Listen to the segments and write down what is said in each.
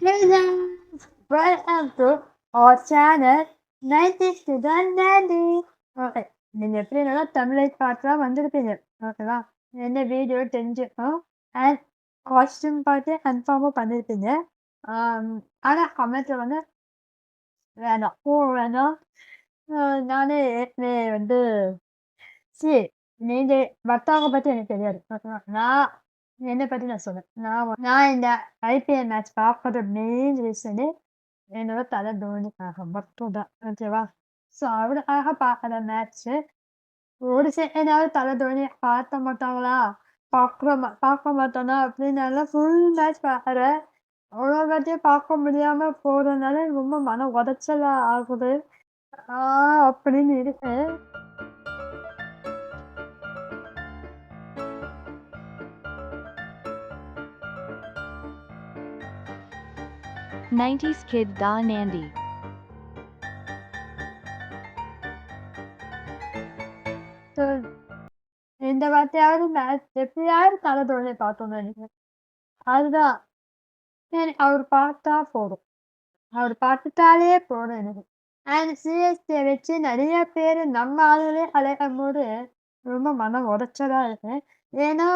Hey guys, welcome to our channel 90s to the 90s. Okay, நீங்கள் எப்படி என்னன்னா தமிழை பார்க்கலாம் வந்திருப்பீங்க. ஓகேவா, என்ன வீடியோ தெரிஞ்சுக்கணும் அண்ட் காஸ்டியூம் பார்த்து கன்ஃபார்மாக பண்ணியிருப்பீங்க. ஆனால் கமெண்ட்டில் வந்து வேணாம் வேணாம். நானே ஏற்கனவே வந்து சரி, நீங்கள் மற்றவங்க பற்றி எனக்கு தெரியாது. ஓகேவா, நான் என்னை பற்றி நான் சொல்றேன். நான் இந்த ஐபிஎல் மேட்ச் பார்க்குற மெயின் ரீசனு என்னோட தலை தோனிக்காக மட்டும்தான். ஓகேவா, ஸோ அவருக்காக பார்க்குற மேட்ச்சு. ஒரு செகண்டாவது தலை தோனியை பார்க்க மாட்டாங்களா, பார்க்க மாட்டோனா அப்படின்னு நல்லா ஃபுல் மேட்ச் பார்க்குறேன். அவ்வளோ மேட்சையும் பார்க்க முடியாமல் போகிறதுனால ரொம்ப மன உடச்சலா ஆகுது. அப்படின்னு இருக்கு. 90s kid Da Nandi. So இந்த வார்த்தையாவது மேட்ச் எப்படியாவது தலை தோனியை பார்த்தோம்னு நினைக்கிறேன். அதுதான் சரி, அவர் பார்த்தா போதும். அவர் பார்த்துட்டாலே போதும் எனக்கு. அண்ட் சிஎஸ்கே வச்சு நிறைய பேர் நம்ம ஆளுகளே அழைக்கும் போது ரொம்ப மனம் உடைச்சதா இருக்கு. ஏன்னா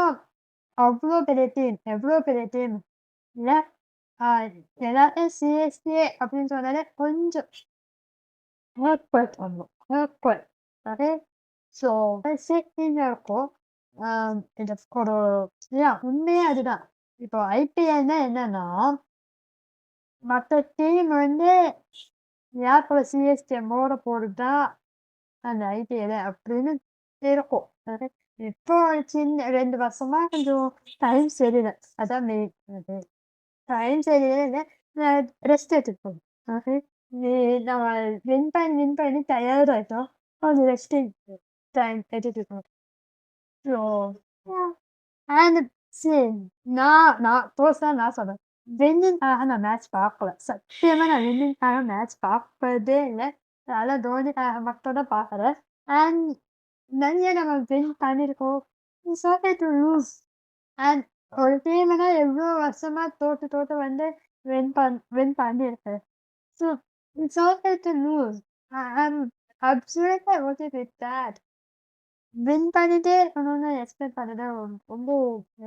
அவ்வளோ பெரிய டீம், எவ்வளோ பெரிய டீம் இல்லை. எல்லாத்தையும் சிஎஸ்கே அப்படின்னு சொன்னாலே கொஞ்சம் ஹேர்ட் பண்ணணும், ஹேர்ட். ஓகே, ஸோ சேஃப்டிங்க இருக்கும். இது ஒரு உண்மையே அதுதான். இப்போ ஐபிஎல்னா என்னன்னா, மற்ற டீம் வந்து யார் கூட சிஎஸ்கே மோத போடுதா அந்த ஐபிஎல் அப்படின்னு இருக்கும். இப்போ சின்ன 2 வருஷமா கொஞ்சம் டைம் சரியில்லை. அதான் மெயின். அது டைம் சரியில்லை, ரெஸ்ட் எடுத்துக்கணும். ஓகே, நம்ம வின் பண்ணி டயர்ட் ஆகிட்டோம். கொஞ்சம் ரெஸ்டிங் டைம் எடுத்துக்கணும். ஸோ அண்ட் சரி, நான் பர்சனலாக நான் சொல்கிறேன், வின்னிங்காக நான் மேட்ச் பார்க்கல. சத்தியமாக நான் வின்னிங்காக மேட்ச் பார்ப்பதே இல்லை. அதனால் தோனிக்காக மட்டும் தான் பார்க்குறேன். அண்ட் நிறைய நம்ம வின் பண்ணியிருக்கோம். It's okay to lose. And ஒரு டீம்னா எவ்வளோ வருஷமாக தோட்டு வந்து வின் பண்ணியிருக்கு. So it's okay to lose. I'm absolutely okay with that. Win பண்ணிட்டே இருக்கணும்னு எக்ஸ்பெக்ட் பண்ணது ரொம்ப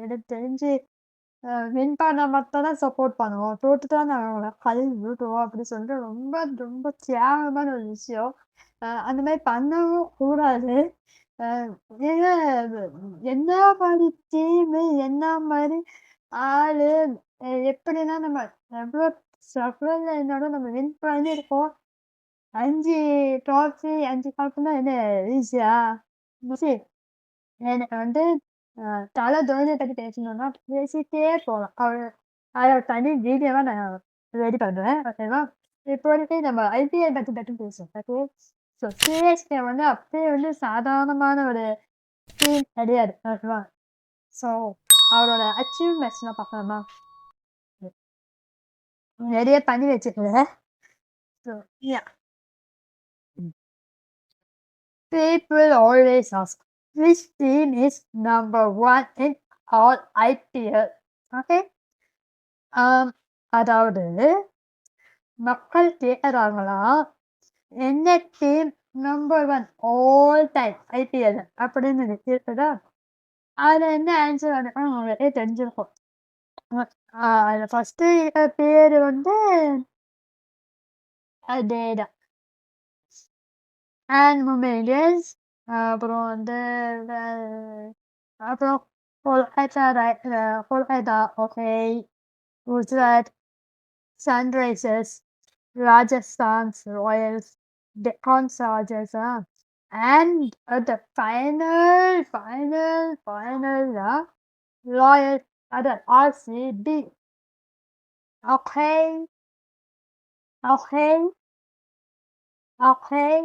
எனக்கு தெரிஞ்சு வின் பண்ண மட்டும் தான் சப்போர்ட் பண்ணுவோம். தோத்துட்டா நாங்கள் கல் விட்டுருவோம் அப்படின்னு சொல்லிட்டு ரொம்ப ரொம்ப தியாகமான ஒரு விஷயம். அந்த மாதிரி பண்ணவும் கூடாது. ஏன்னா என்ன மாதிரி டீமு, என்ன மாதிரி ஆளு, எப்படின்னா நம்ம எவ்வளோ ஸ்ட்ரகிளில் இருந்தாலும் நம்ம வின் பண்ணியிருக்கோம். 5 ட்ராஃபி 5 கப்புனா என்ன ஈஸியா? சரி, எனக்கு வந்து தல தோனியை பத்தி பேசணும்னா பேசிட்டே போகலாம். அதோட தனி வீடியோவா நான் ரெடி பண்ணுவேன். ஓகேவா, இப்போதைக்கு நம்ம ஐபிஎல் பத்தி மட்டும் பேசுவோம். ஓகே, ஸோ சிஎஸ்கே வந்து அப்படியே வந்து சாதாரணமான ஒரு டீம் கிடையாது. ஓகேவா, ஸோ அவரோட அச்சீவ்மெண்ட்ஸ்லாம் பார்க்கலாமா? நிறைய பண்ணி வச்சுருக்கேன். So people always ask, which team is number 1 in all IPL? Okay? அதாவது மக்கள் கேட்குறாங்களா, என்ன team number 1 all time IPL அப்படின்னு இருக்குதா? அதில் என்ன ஆன்சர் வந்துடும் உங்களுக்கே தெரிஞ்சிருக்கும். அதில் ஃபஸ்ட்டு பேர் வந்து அதேதான், அண்ட் மும்பை இந்தியன்ஸ். அப்புறம் வந்து அப்புறம் Kolkata, okay, Gujarat, Sunrisers, Rajasthan Royals, Deccan Chargers, and the final, Royal, RCB. Okay, okay, okay.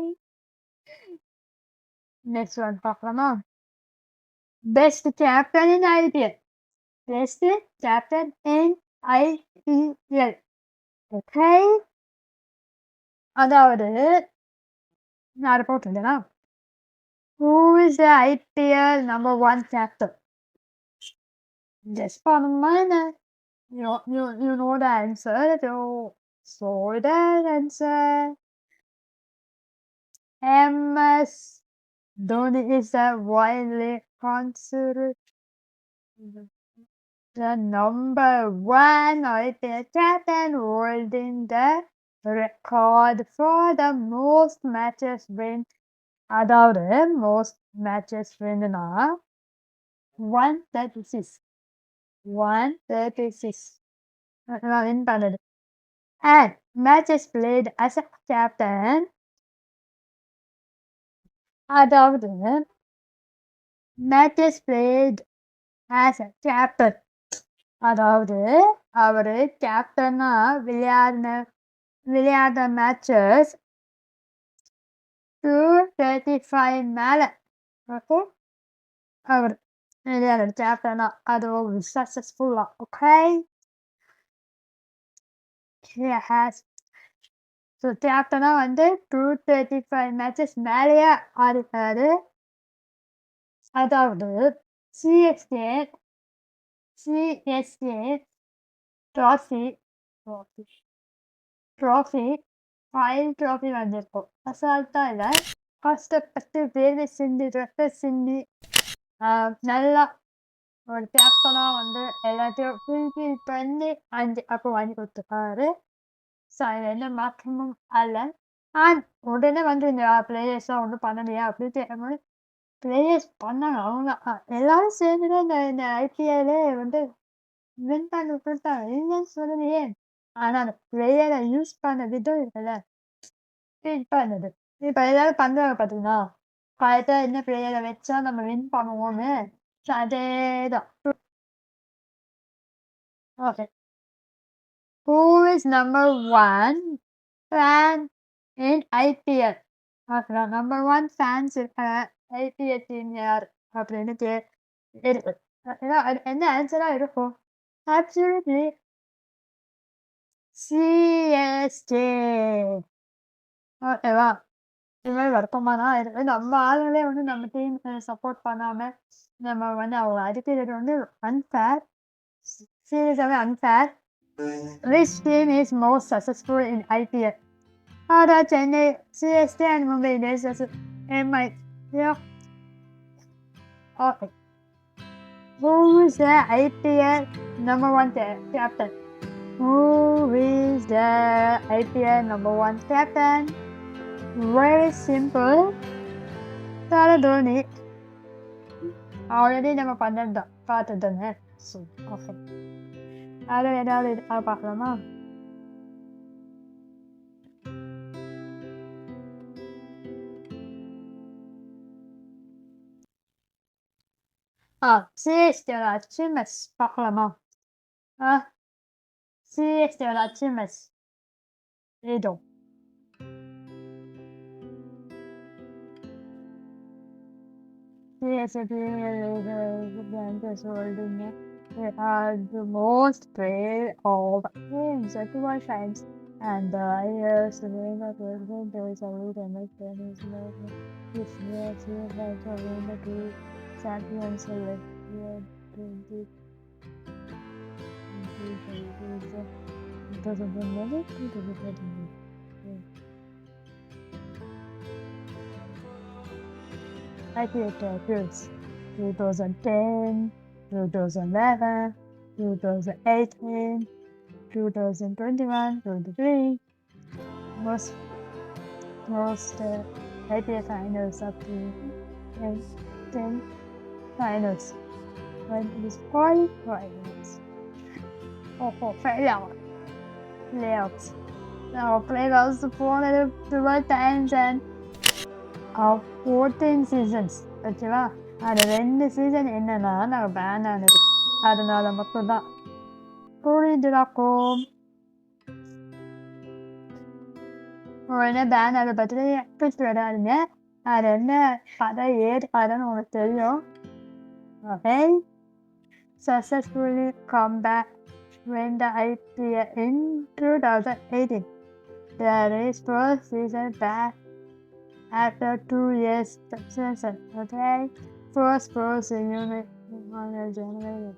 Next one, பார்க்கலாமா? Best captain in IPL. Best captain in IPL. Okay. அதாவது நான் அதை போட்டிருந்தேனா, who is the IPL number 1 captain? Just பண்ணணுமா என்ன? You know the answer. So the answer MS Dhoni is a widely considered the number one IPL captain, holding the record for the most matches win. அதாவது most matches winனா 136 win பண்ணது. And matches played as a captain, அதாவது matches played as a captain, அதாவது அவரு கேப்டனா விளையாடின matches 235 மேல அப்போ அவர் விளையாடுற கேப்டனா அது ஒரு சக்சஸ்ஃபுல்லா. ஓகே, ஸோ கேப்டனா வந்து 235 மேட்சஸ் மேலேயே ஆடிட்டாரு. அதாவது சிஎஸ்கே ட்ராஃபி 5 ட்ராஃபி வந்திருக்கும். அசால்ட்டா இல்லை, கஷ்டப்பட்டு வேலை செஞ்சு ரத்த சிந்தி நல்லா ஒரு கேப்டனா வந்து எல்லாத்தையும் ஃபுல்ஃபில் பண்ணி 5 அப்போ வாங்கி கொடுத்துருக்காரு. ஸோ அது எந்த மாற்றமும் அல்ல. அண்ட் உடனே வந்து இந்த பிளேயர்ஸ்லாம் ஒன்றும் பண்ணலையா அப்படின்னு கேட்கும்போது பிளேயர்ஸ் பண்ணாங்க. அவங்க எல்லாரும் சேர்ந்து தான் இந்த ஐபிஎல்லே வந்து வின் பண்ணி கொடுத்தாங்க, இல்லைன்னு சொல்லலையே. ஆனால் அந்த பிளேயரை யூஸ் பண்ண விதம் இருக்குல்ல, வின் பண்ணது. இப்போ எல்லாரும் பண்ணுறாங்க பார்த்தீங்கன்னா, கரெக்டாக என்ன பிளேயரை வச்சா நம்ம வின் பண்ணுவோம்னு. ஸோ அதே தான். Okay, who is number one fan in IPL? ஓகேடா, நம்பர் 1 ஃபேன்ஸ் இருக்கிற ஐபிஎல் டீம் யார் அப்படின்னு இருக்கு. என்ன ஆன்சராக இருக்கும்? Absolutely CSK. ஓகேவா, இது மாதிரி வருத்தமானா இருக்கு. நம்ம ஆளுங்களே வந்து நம்ம டீம் சப்போர்ட் பண்ணாம நம்ம வந்து அவங்க அடிக்கிறது வந்து அன்ஃபேர், சீரியஸாகவே unfair. Which team is most successful in IPL? Chennai, CSK and Mumbai Indians versus MI. Yeah. Okay. Who is the IPL number 1 captain? Who is the IPL number 1 captain? Very simple. Tara Dhoni. Already நம்ம பார்த்ததுதானே. So okay, அதில் ஏதாவது பார்க்கலாமா? சிஎஸ்கேயோட achievements பார்க்கலாமா? சிஎஸ்கேயோட achievements ஏதோ CSK holding it has the most played of games at 2 times, and the highest winning of president there is a root and like tennis this year has won the 2 champions like 20 IPL champions 2010, 2011, 2018, 2021, 23. Most IPL finals up to 10 finals. When it is qualifiers. Playoffs. Now playoffs 412 times and 14 seasons. ஓகேவா, அது 2 season என்னன்னா நாங்கள் pan ஆனது, அதனால மட்டும்தான். புரிஞ்சுதாக்கும் உடனே pan அதை பற்றி ட்விஸ்ட் விடாதுங்க. அது என்ன கதை ஏது கதைன்னு உங்களுக்கு தெரியும். Okay, successfully come back when the IPL in 2018. There is first season back after 2 years suspension. Okay, first person unit on January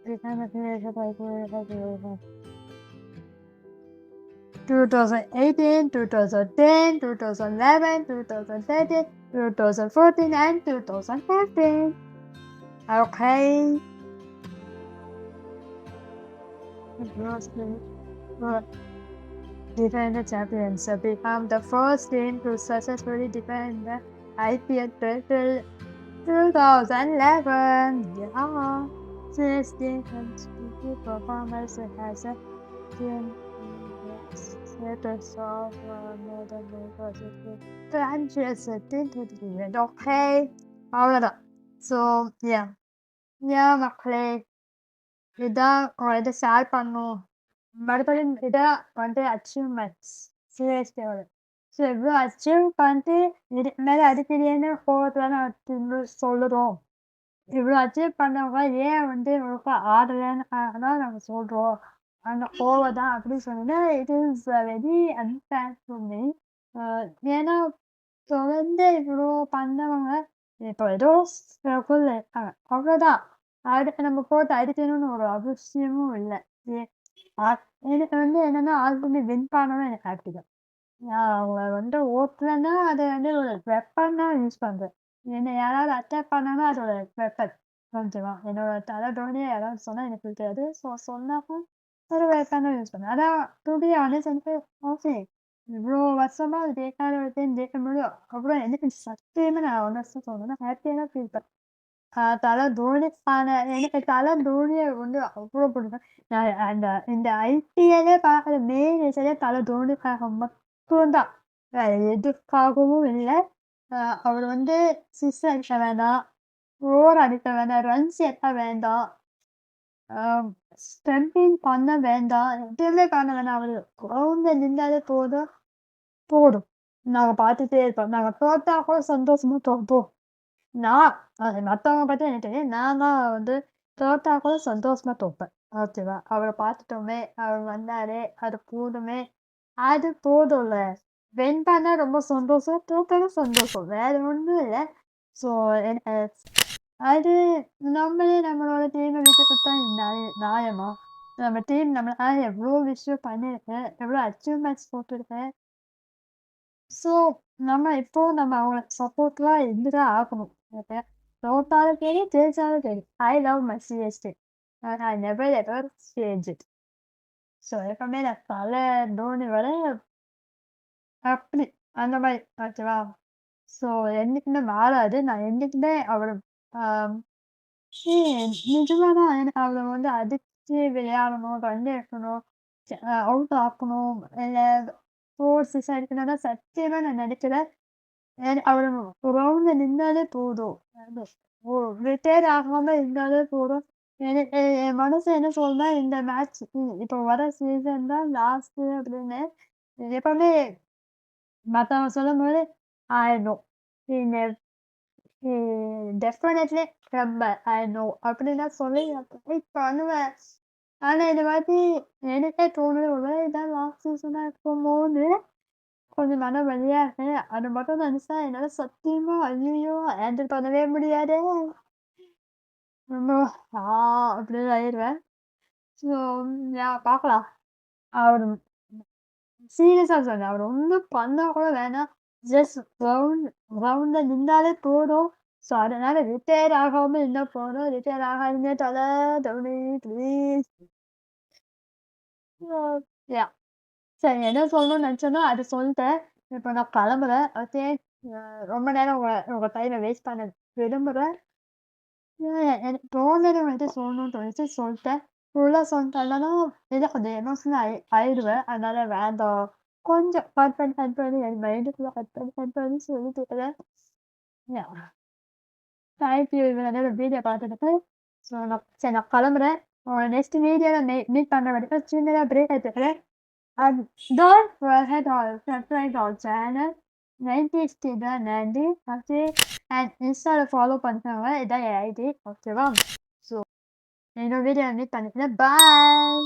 2018, 2010, 2011, 2013, 2014, and 2015. Okay. Defend the championship, become the first team to successfully defend the IPL title 2011. Yeah. This team continued performance has a team status of more than positive branches into the event. Okay. அவ்வளோதான். So மக்களே இதான் உங்கள்கிட்ட share பண்ணும். மறுபடியும் இதான் வந்து achievements சிஎஸ்கேவோட. So இவ்வளோ achieve பண்ணிட்டு இதுக்கு மேலே அடிக்கடின்னு கோவத்தில் நான் சொல்லுறோம். இவ்வளோ அச்சீவ் பண்ணவங்க ஏன் வந்து உங்களுக்கு ஆடலைன்னு தான் நாங்கள் சொல்கிறோம். அந்த கோவம் தான் அப்படின்னு சொன்னீங்கன்னா it is very unfair to me. ஏன்னா தொடர்ந்து இவ்வளோ பண்ணவங்க இப்போ ஏதோ ஸ்ட்ரகுள் இருக்காங்க அவ்வளோதான். நம்ம போட்டு அடிக்கணும்னு ஒரு அவசியமும் இல்லை. எனக்கு வந்து என்னன்னா ஆல்ரெடி வின் பண்ணணும் எனக்கு ஹாப்பி தான். நான் அவங்கள வந்து ஓட்டலைன்னா அதை வந்து ஒரு வெப்பன் தான் யூஸ் பண்ணுறேன். என்னை யாராவது அட்டாக் பண்ணாங்கன்னா அது ஒரு வெப்பன். ஓகேவா? என்னோட தலை தோனியை யாராவது சொன்னால் எனக்கு பிடிக்காது. ஸோ சொன்னாலும் ஒரு வெப்பன் தான் யூஸ் பண்ணேன். அதான் டூபி ஆனஸ்ட் எனக்கு ஓகே இவ்வளோ வருஷமா அது ஜெயிக்காத ஒரு டைம் ஜெயிக்க முடியும். அப்புறம் எனக்கு சத்தியமாக நான் ஒன்று சொல்லணும்னா ஹாப்பியாக தான் ஃபீல் பண்ணேன். தலை தோனி எனக்கு தலை தோனியை வந்து அவ்வளோ பிடிக்கும். நான் இந்த ஐபிஎல்லே பார்க்குற மெயின் ரீசனே தலை தோனிக்காக மட்டும்தான். வேறு எதுக்காகவும் இல்லை. அவர் வந்து சிக்ஸ் அடிக்க வேண்டாம், ஓவர் அடிக்க வேண்டாம், ரன்ஸ் எட்ட வேண்டாம், ஸ்டம்பிங் பண்ண வேண்டாம், எதுவுமே பண்ண வேண்டாம். அவர் கிரவுண்டில் நின்றாலே போதும். நாங்கள் பார்த்துட்டே இருப்போம். நாங்கள் தோட்டா கூட சந்தோஷமாக தோப்போம். நான் மற்றவங்க பற்றி எனக்கு தெரியும். நான் தான் வந்து தோட்டா கூட சந்தோஷமாக தோப்பேன். ஓகேவா? அவரை பார்த்துட்டோமே, அவர் வந்தாரே, அது போதும்ல. வின் பண்ணா ரொம்ப சந்தோஷம், தோத்தாலும் சந்தோஷம். வேற ஒன்றும் இல்லை. ஸோ அது நம்மளோட டீமை விட்டு கொடுத்தா நியாயமா? நம்ம டீம் நம்மளால எவ்வளோ விஷயம் பண்ணியிருக்கேன், எவ்வளோ அச்சீவ்மெண்ட்ஸ் போட்டிருக்கேன். ஸோ நம்ம அவங்களுக்கு சப்போர்ட்டிவாக இருந்துதான் ஆகணும். ஓகே, தோத்தாலும் சரி, ஜெயிச்சாலும் சரி. I love my CSK. I never ever change it. So எப்பவுமே நான் தலை தோனி வர அப்படி அந்த மாதிரி. ஓகேவா? ஸோ என்றைக்குமே மாறாது. நான் என்றைக்குமே அவர் நிஜமாக தான் எனக்கு அவரை வந்து அடிச்சு விளையாடணும், ரன் எடுக்கணும், அவுட் ஆக்கணும், இல்லை ஃபோர்ஸஸ் அடிக்கணும்னா சத்தியமாக நான் நினைக்கிறேன். அவர் ரவுண்ட்ல நின்னாலே போதும். ரிட்டையர் ஆகாம இருந்தாலே போதும். எனக்கு என் மனசு என்ன சொல்லுன்னா இந்த மேட்ச் இப்போ வர சீசன் தான் லாஸ்ட் அப்படின்னு எப்பவுமே மற்றவங்க சொல்லும் போது ஆயிடும். டெஃபினெட்லி ரொம்ப ஆயிடும் அப்படின்னு சொல்லி வெயிட் பண்ணுவேன். ஆனால் இந்த மாதிரி எனக்கே தோணுது ஒருவேளை இதான் லாஸ்ட் சீசனாக இருக்கும்போது கொஞ்சம் மன வலியா இருக்கு. அது மட்டும் நினைச்சா என்னால சத்தியமா ஐயையோ ஹேண்டில் பண்ணவே முடியாதே! ரொம்ப அப்படின்னு ஆயிருவேன். ஸோ பார்க்கலாம். அவரு சீரியஸா சொல்றேன். அவர் ஒண்ணும் பண்ணா கூட வேணாம். ஜஸ்ட் ரவுண்ட்ல நின்னாலே போதும். ஸோ அதனால ரிட்டயர் ஆகாம இருந்தா போதும். ரிட்டயர் ஆகாதீங்க தல தோனி ப்ளீஸ். யா சரி என்ன சொல்லணும்னு நினச்சேனோ அது சொல்லிட்டேன். இப்போ நான் கிளம்புறேன். ஓகே. ரொம்ப நேரம் உங்க டைமை வேஸ்ட் பண்ண விரும்புகிறேன். எனக்கு தோணுனது வந்துட்டு சொல்லணும்னு தோணுச்சு சொல்லிட்டேன். ஃபுல்லாக சொல்லிட்டேன்னா இல்லை கொஞ்சம் எமோஷனல் ஆயிடுவேன். அதனால வேண்டாம். கொஞ்சம் கட் பண்ணி என் மைண்டுக்குள்ளே கட் பண்ணி சொல்லிட்டு இருக்கிறேன். தேங்க்யூ இவ்வளோ நேரம் வீடியோ பார்த்துட்டு. ஸோ நான் கிளம்புறேன். நெக்ஸ்ட் வீடியோவில் மீட் பண்ண வரைக்கும் சின்னதாக பிரேக் எடுத்துக்கிறேன். And don't forget to subscribe our channel 90s Student Nandi. Okay, and Insta follow பண்ணுங்க. இதான் என் ஐடி. ஓகேவா? ஸோ இன்னொரு வீடியோ மீட் பண்ணிக்கிறேன். பாய்.